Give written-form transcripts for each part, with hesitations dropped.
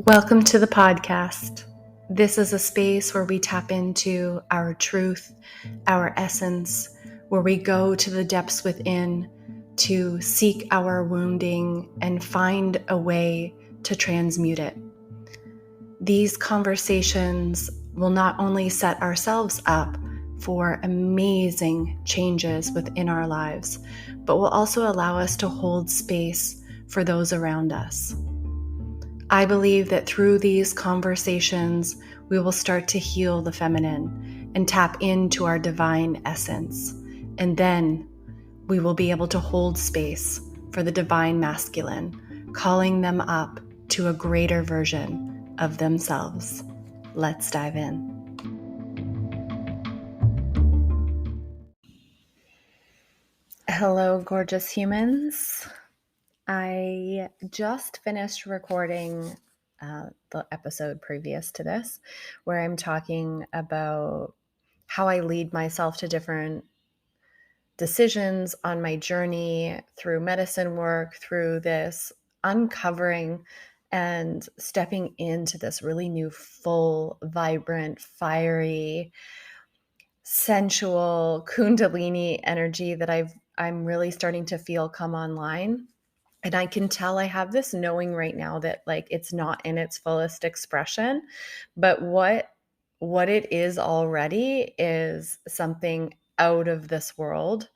Welcome to the podcast. This is a space where we tap into our truth, our essence, where we go to the depths within to seek our wounding and find a way to transmute it. These conversations will not only set ourselves up for amazing changes within our lives, but will also allow us to hold space for those around us. I believe that through these conversations, we will start to heal the feminine and tap into our divine essence. And then we will be able to hold space for the divine masculine, calling them up to a greater version of themselves. Let's dive in. Hello, gorgeous humans. I just finished recording the episode previous to this, where I'm talking about how I lead myself to different decisions on my journey through medicine work, through this uncovering and stepping into this really new, full, vibrant, fiery, sensual Kundalini energy that I'm really starting to feel come online. And I can tell I have this knowing right now that like it's not in its fullest expression, but what it is already is something out of this world.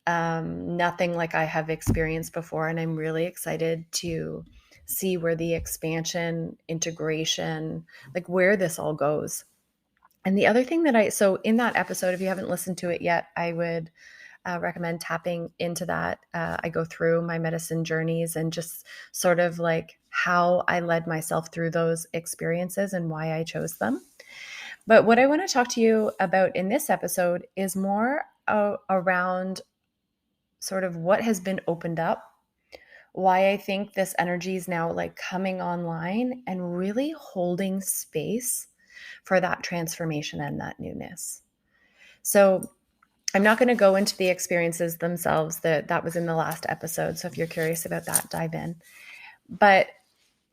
Nothing like I have experienced before. And I'm really excited to see where the expansion, integration, like where this all goes. And the other thing that so in that episode, if you haven't listened to it yet, I would recommend tapping into that. I go through my medicine journeys and just sort of like how I led myself through those experiences and why I chose them. But what I want to talk to you about in this episode is more around sort of what has been opened up, why I think this energy is now like coming online and really holding space for that transformation and that newness. So I'm not going to go into the experiences themselves. That was in the last episode. So if you're curious about that, dive in. But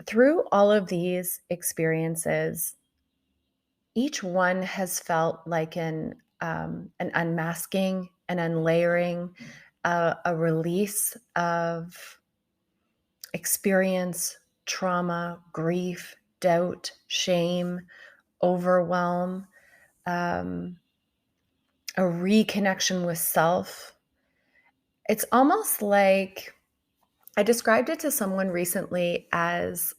through all of these experiences, each one has felt like an unmasking, an unlayering, a release of experience, trauma, grief, doubt, shame, overwhelm, a reconnection with self. It's almost like I described it to someone recently as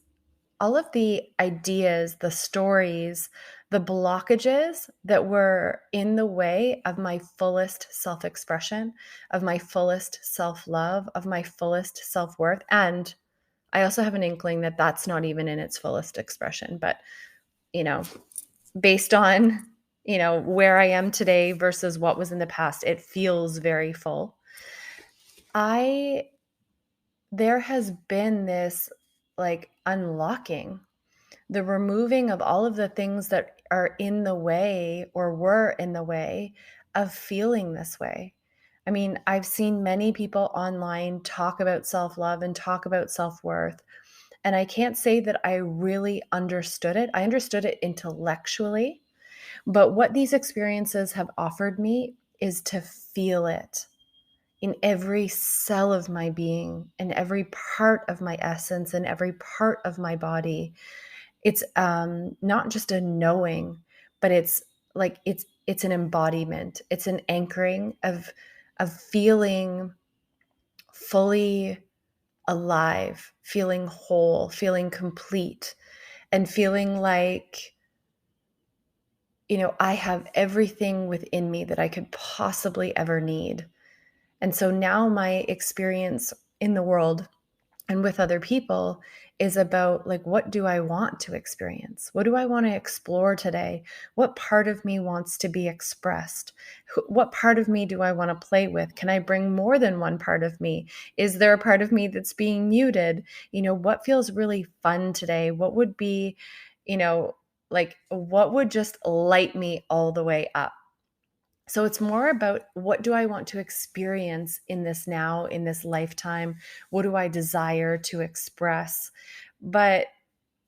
all of the ideas, the stories, the blockages that were in the way of my fullest self-expression, of my fullest self-love, of my fullest self-worth. And I also have an inkling that that's not even in its fullest expression. But, based on, where I am today versus what was in the past, it feels very full. There has been this like unlocking, the removing of all of the things that are in the way or were in the way of feeling this way. I mean, I've seen many people online talk about self-love and talk about self-worth, and I can't say that I really understood it. I understood it intellectually, but what these experiences have offered me is to feel it in every cell of my being, in every part of my essence, in every part of my body. It's not just a knowing, but it's like it's an embodiment. It's an anchoring of feeling fully alive, feeling whole, feeling complete, and feeling like I have everything within me that I could possibly ever need. And so now my experience in the world and with other people is about like, what do I want to experience? What do I want to explore today? What part of me wants to be expressed? What part of me do I want to play with? Can I bring more than one part of me? Is there a part of me that's being muted? What feels really fun today? What would be, like what would just light me all the way up? So it's more about what do I want to experience in this now, in this lifetime? What do I desire to express? But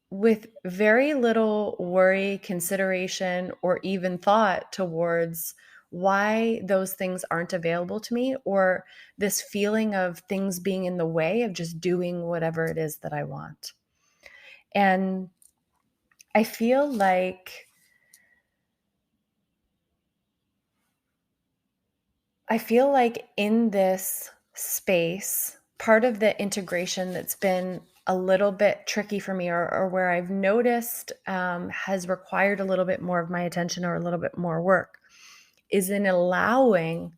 with very little worry, consideration, or even thought towards why those things aren't available to me, or this feeling of things being in the way of just doing whatever it is that I want. And I feel like in this space, part of the integration that's been a little bit tricky for me, or where I've noticed has required a little bit more of my attention or a little bit more work, is in allowing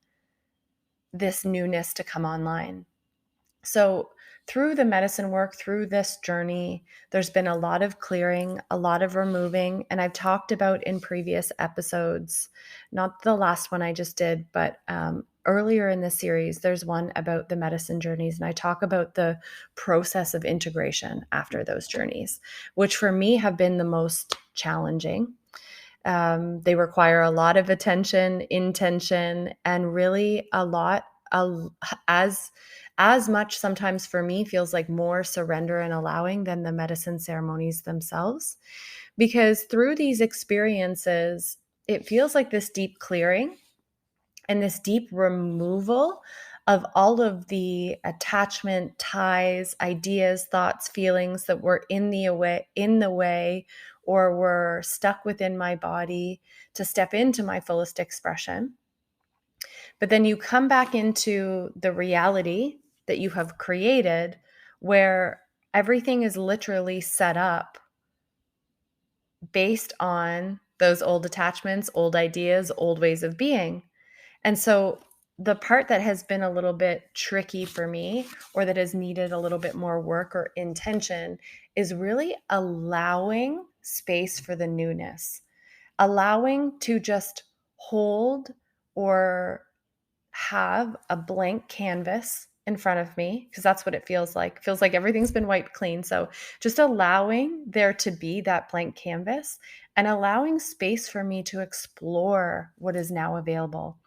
this newness to come online. So, through the medicine work, through this journey, there's been a lot of clearing, a lot of removing. And I've talked about in previous episodes, not the last one I just did, but earlier in the series, there's one about the medicine journeys. And I talk about the process of integration after those journeys, which for me have been the most challenging. They require a lot of attention, intention, and really a lot, as much sometimes for me feels like more surrender and allowing than the medicine ceremonies themselves. Because through these experiences, it feels like this deep clearing and this deep removal of all of the attachment, ties, ideas, thoughts, feelings that were in the way, or were stuck within my body to step into my fullest expression. But then you come back into the reality that you have created, where everything is literally set up based on those old attachments, old ideas, old ways of being. And so the part that has been a little bit tricky for me, or that has needed a little bit more work or intention, is really allowing space for the newness, allowing to just hold or have a blank canvas in front of me, because that's what it feels like. It feels like everything's been wiped clean. So just allowing there to be that blank canvas and allowing space for me to explore what is now available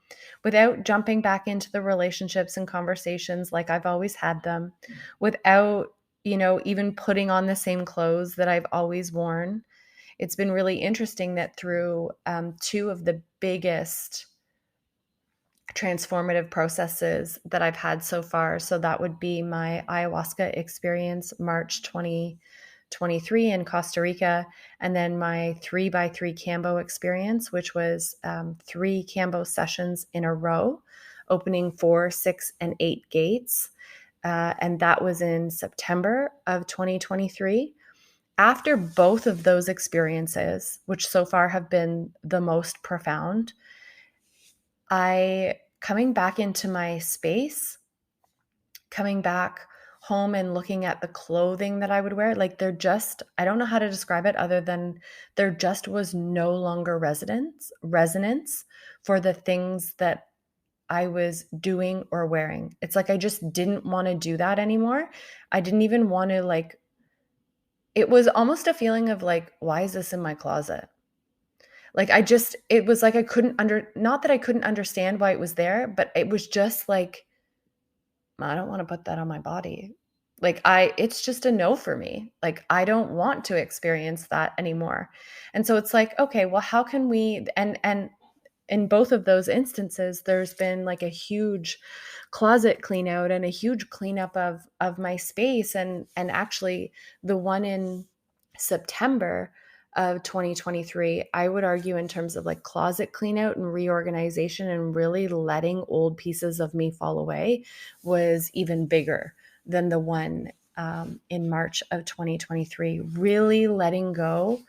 without jumping back into the relationships and conversations like I've always had them, without, even putting on the same clothes that I've always worn. It's been really interesting that through two of the biggest transformative processes that I've had so far. So that would be my ayahuasca experience, March 2023 in Costa Rica, and then my 3x3 Kambo experience, which was 3 Kambo sessions in a row, opening 4, 6, and 8 gates. And that was in September of 2023. After both of those experiences, which so far have been the most profound, coming back into my space, coming back home and looking at the clothing that I would wear, like I don't know how to describe it other than there just was no longer resonance for the things that I was doing or wearing. It's like I just didn't want to do that anymore. I didn't even want to, it was almost a feeling of why is this in my closet? It was like not that I couldn't understand why it was there, but it was just like, I don't want to put that on my body. It's just a no for me. I don't want to experience that anymore. And so it's like, okay, well, how can we, and in both of those instances, there's been a huge closet clean out and a huge cleanup of my space. And actually the one in September of 2023, I would argue in terms of closet clean out and reorganization and really letting old pieces of me fall away, was even bigger than the one in March of 2023. Really letting go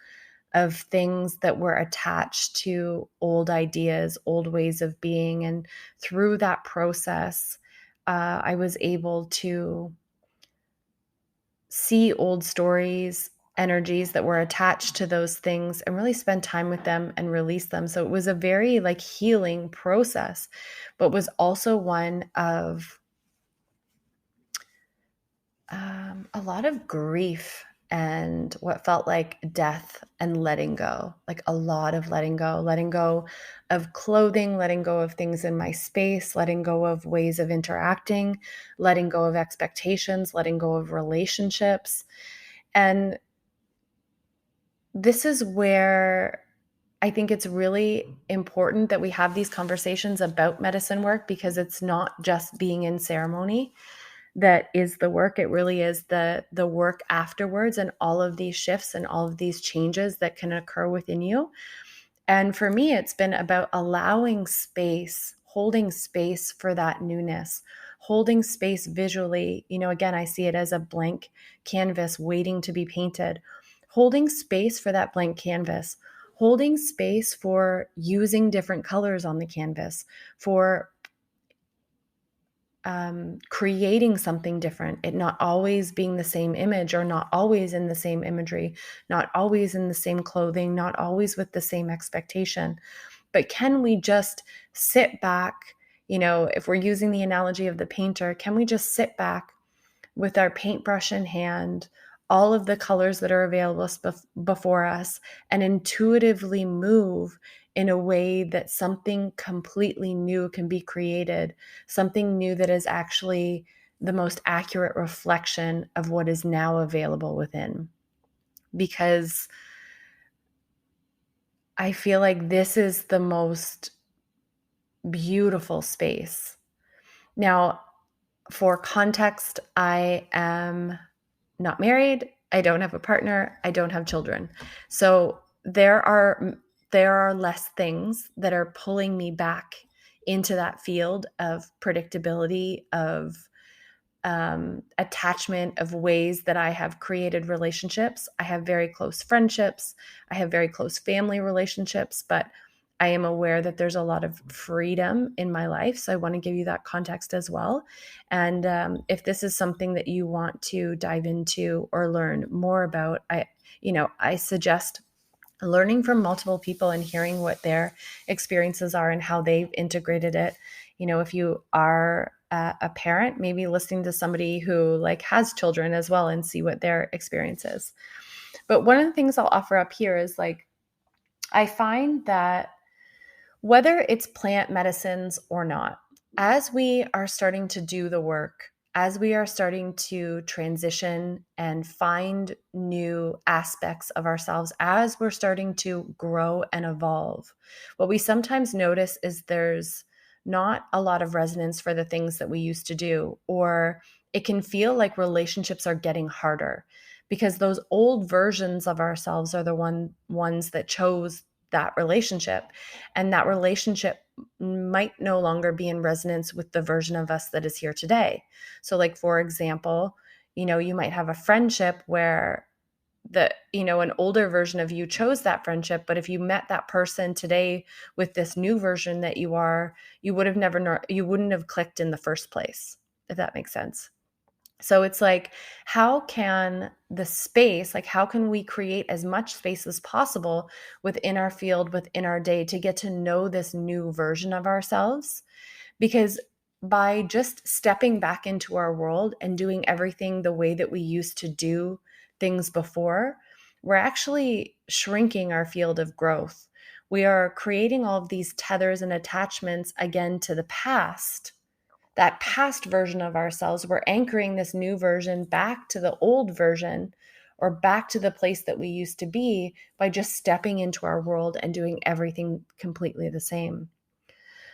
of things that were attached to old ideas, old ways of being. And through that process, I was able to see old stories, energies that were attached to those things, and really spend time with them and release them. So it was a very healing process, but was also one of a lot of grief and what felt like death, and letting go, a lot of letting go of clothing, letting go of things in my space, letting go of ways of interacting, letting go of expectations, letting go of relationships. And this is where I think it's really important that we have these conversations about medicine work, because it's not just being in ceremony that is the work. It really is the work afterwards, and all of these shifts and all of these changes that can occur within you. And for me, it's been about allowing space, holding space for that newness, holding space visually. Again, I see it as a blank canvas waiting to be painted, holding space for that blank canvas, holding space for using different colors on the canvas, for creating something different, it not always being the same image, or not always in the same imagery, not always in the same clothing, not always with the same expectation. But can we just sit back? If we're using the analogy of the painter, can we just sit back with our paintbrush in hand, all of the colors that are available before us, and intuitively move in a way that something completely new can be created, something new that is actually the most accurate reflection of what is now available within? Because I feel like this is the most beautiful space. Now, for context, I am not married. I don't have a partner. I don't have children. So there are less things that are pulling me back into that field of predictability, of attachment, of ways that I have created relationships. I have very close friendships. I have very close family relationships, but I am aware that there's a lot of freedom in my life. So I want to give you that context as well. And if this is something that you want to dive into or learn more about, I suggest learning from multiple people and hearing what their experiences are and how they've integrated it. If you are a parent, maybe listening to somebody who has children as well, and see what their experience is. But one of the things I'll offer up here is I find that whether it's plant medicines or not, as we are starting to do the work, as we are starting to transition and find new aspects of ourselves, as we're starting to grow and evolve, what we sometimes notice is there's not a lot of resonance for the things that we used to do, or it can feel like relationships are getting harder because those old versions of ourselves are the ones that chose that relationship, and that relationship might no longer be in resonance with the version of us that is here today. So for example, you might have a friendship where an older version of you chose that friendship, but if you met that person today with this new version that you are, you wouldn't have clicked in the first place, if that makes sense. So it's how can how can we create as much space as possible within our field, within our day, to get to know this new version of ourselves? Because by just stepping back into our world and doing everything the way that we used to do things before, we're actually shrinking our field of growth. We are creating all of these tethers and attachments again to the past, that past version of ourselves. We're anchoring this new version back to the old version, or back to the place that we used to be, by just stepping into our world and doing everything completely the same.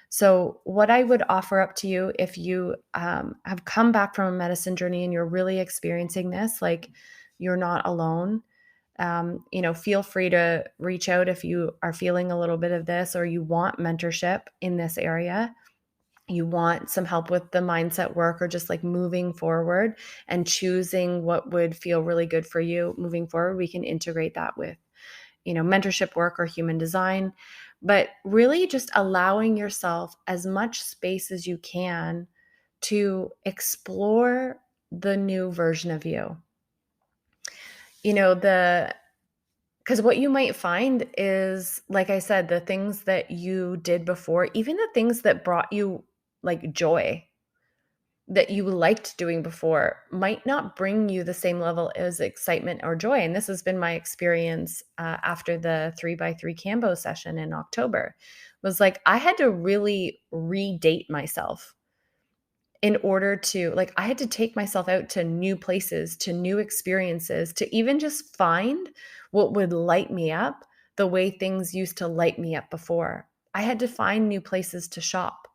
So what I would offer up to you, if you have come back from a medicine journey and you're really experiencing this, you're not alone. Feel free to reach out if you are feeling a little bit of this, or you want mentorship in this area, you want some help with the mindset work, or just moving forward and choosing what would feel really good for you moving forward. We can integrate that with, mentorship work or human design, but really just allowing yourself as much space as you can to explore the new version of you. Because what you might find is, like I said, the things that you did before, even the things that brought you joy, that you liked doing before, might not bring you the same level as excitement or joy. And this has been my experience after the 3x3 Cambo session in October. Was I had to really redate myself in order to I had to take myself out to new places, to new experiences, to even just find what would light me up the way things used to light me up before. I had to find new places to shop.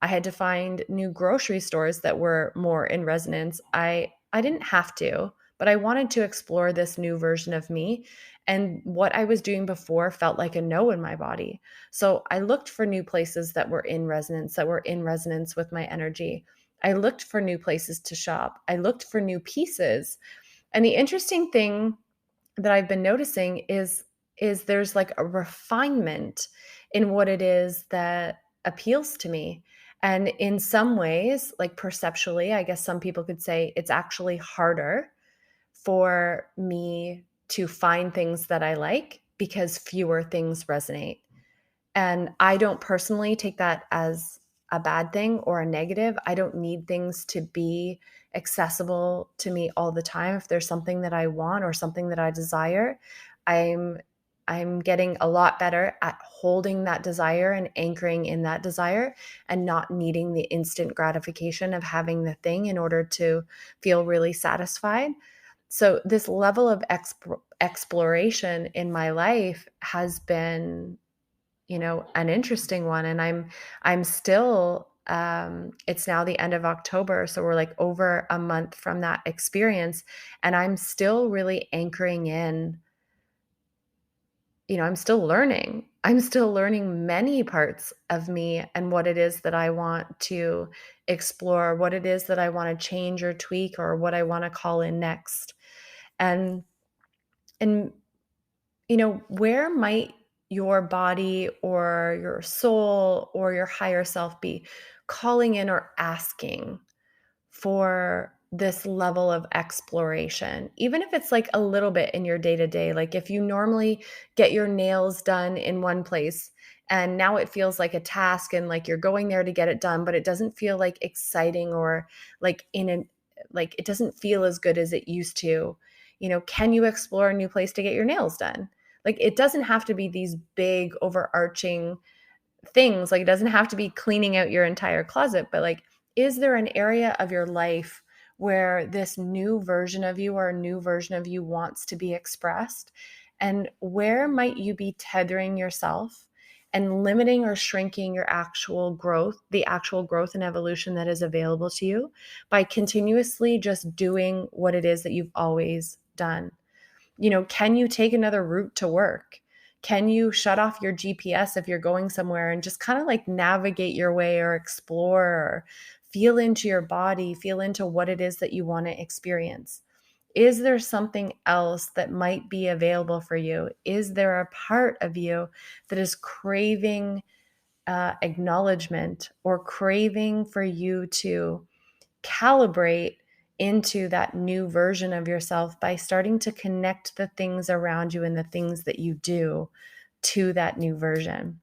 I had to find new grocery stores that were more in resonance. I didn't have to, but I wanted to explore this new version of me. And what I was doing before felt like a no in my body. So I looked for new places that were in resonance with my energy. I looked for new places to shop. I looked for new pieces. And the interesting thing that I've been noticing is there's like a refinement in what it is that appeals to me. And in some ways, like perceptually, I guess some people could say it's actually harder for me to find things that I like because fewer things resonate. And I don't personally take that as a bad thing or a negative. I don't need things to be accessible to me all the time. If there's something that I want or something that I desire, I'm I'm getting a lot better at holding that desire and anchoring in that desire and not needing the instant gratification of having the thing in order to feel really satisfied. So this level of exploration in my life has been, an interesting one. And I'm still, it's now the end of October. So we're like over a month from that experience. And I'm still really anchoring in, I'm still learning. I'm still learning many parts of me and what it is that I want to explore, what it is that I want to change or tweak, or what I want to call in next. And and where might your body or your soul or your higher self be calling in or asking for this level of exploration, even if it's like a little bit in your day to day? Like if you normally get your nails done in one place and now it feels like a task and like you're going there to get it done, but it doesn't feel like exciting or like like it doesn't feel as good as it used to. Can you explore a new place to get your nails done? Like it doesn't have to be these big overarching things. Like it doesn't have to be cleaning out your entire closet, but like, is there an area of your life where this new version of you or a new version of you wants to be expressed? And where might you be tethering yourself and limiting or shrinking your actual growth, the actual growth and evolution that is available to you by continuously just doing what it is that you've always done? Can you take another route to work? Can you shut off your GPS if you're going somewhere and just kind of like navigate your way or explore or feel into your body, feel into what it is that you want to experience? Is there something else that might be available for you? Is there a part of you that is craving acknowledgement or craving for you to calibrate into that new version of yourself by starting to connect the things around you and the things that you do to that new version?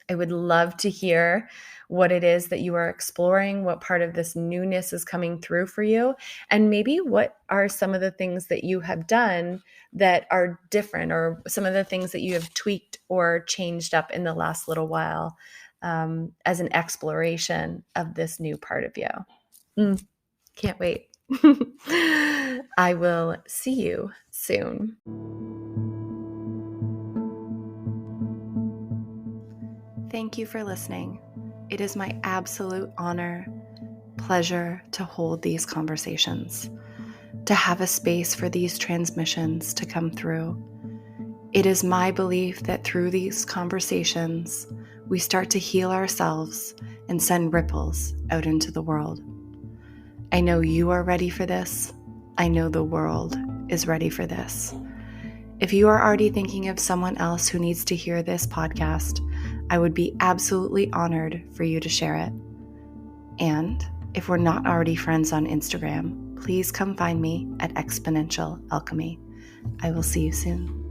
I would love to hear what it is that you are exploring, what part of this newness is coming through for you, and maybe what are some of the things that you have done that are different, or some of the things that you have tweaked or changed up in the last little while as an exploration of this new part of you. Can't wait. I will see you soon. Thank you for listening. It is my absolute honor, pleasure to hold these conversations, to have a space for these transmissions to come through. It is my belief that through these conversations, we start to heal ourselves and send ripples out into the world. I know you are ready for this. I know the world is ready for this. If you are already thinking of someone else who needs to hear this podcast, I would be absolutely honored for you to share it. And if we're not already friends on Instagram, please come find me at Exponential Alchemy. I will see you soon.